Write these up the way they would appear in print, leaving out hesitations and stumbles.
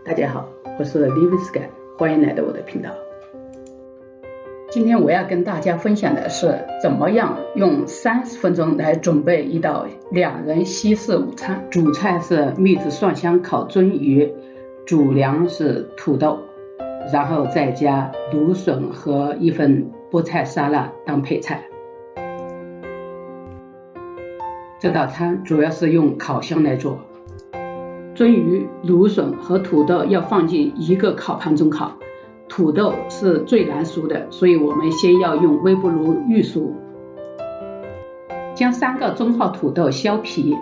大家好，我是 Living Sky， 欢迎来到我的频道。今天我要跟大家分享的是怎么样用30分钟来准备一道2人西式午餐。主菜是秘制蒜香烤鳟鱼，主粮是土豆，然后再加芦笋和一份菠菜沙拉当配菜。这道餐主要是用烤箱来做，鳟鱼、芦笋和土豆要放进一个烤盘中烤，土豆是最难熟的，所以我们先要用微波炉预熟。将3个中号土豆削皮，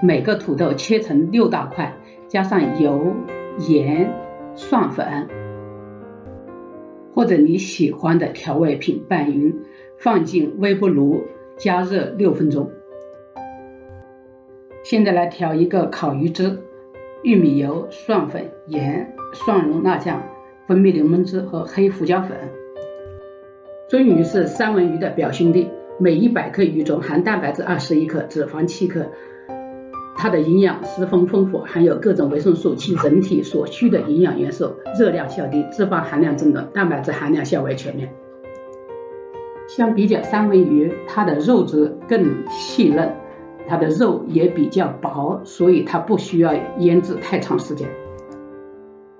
每个土豆切成6大块，加上油、盐、蒜粉或者你喜欢的调味品拌匀，放进微波炉加热6分钟。现在来调一个烤鱼汁，玉米油、蒜粉、盐、蒜蓉辣酱、蜂蜜柠檬汁和黑胡椒粉。鳟鱼是三文鱼的表兄弟，每100克鱼中含蛋白质21克，脂肪7克，它的营养十分丰富，含有各种维生素及人体所需的营养元素，热量较低，脂肪含量中等，蛋白质含量较为全面。相比较三文鱼，它的肉质更细嫩，它的肉也比较薄，所以它不需要腌制太长时间。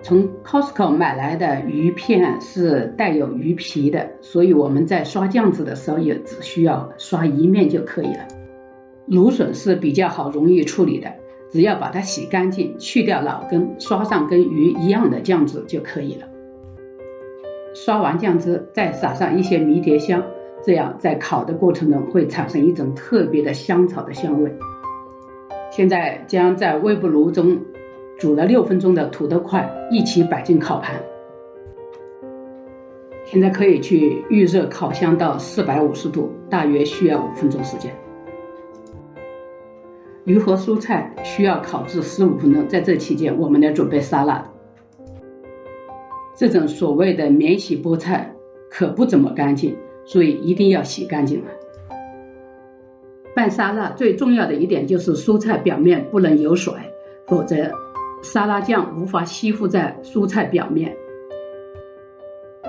从 Costco 买来的鱼片是带有鱼皮的，所以我们在刷酱汁的时候也只需要刷一面就可以了。芦笋是比较好容易处理的，只要把它洗干净，去掉老根，刷上跟鱼一样的酱汁就可以了。刷完酱汁再撒上一些迷迭香，这样在烤的过程中会产生一种特别的香草的香味。现在将在微波炉中煮了6分钟的土豆块一起摆进烤盘。现在可以去预热烤箱到450度，大约需要5分钟时间。鱼和蔬菜需要烤制15分钟，在这期间我们来准备沙拉。这种所谓的免洗菠菜可不怎么干净，所以一定要洗干净了。拌沙拉最重要的一点就是蔬菜表面不能有水，否则沙拉酱无法吸附在蔬菜表面。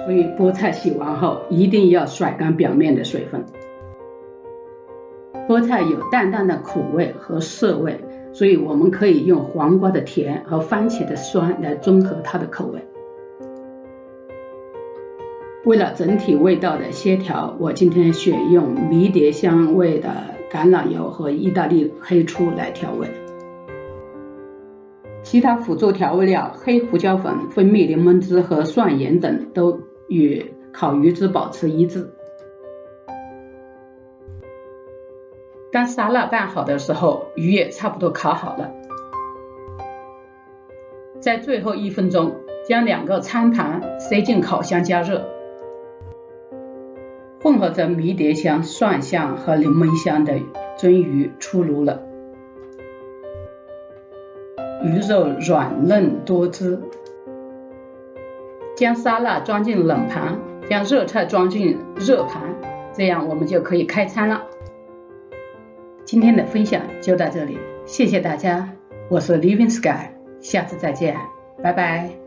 所以菠菜洗完后一定要甩干表面的水分。菠菜有淡淡的苦味和涩味，所以我们可以用黄瓜的甜和番茄的酸来中和它的口味。为了整体味道的协调，我今天选用迷迭香味的橄榄油和意大利黑醋来调味。其他辅助调味料黑胡椒粉、蜂蜜柠檬汁和蒜盐等都与烤鱼汁保持一致。当沙拉拌好的时候，鱼也差不多烤好了。在最后1分钟，将2个餐盘塞进烤箱加热。混合着迷迭香、蒜香和柠檬香的鳟鱼出炉了，鱼肉软嫩多汁。将沙拉装进冷盘，将热菜装进热盘，这样我们就可以开餐了。今天的分享就到这里，谢谢大家，我是 Living Sky， 下次再见，拜拜。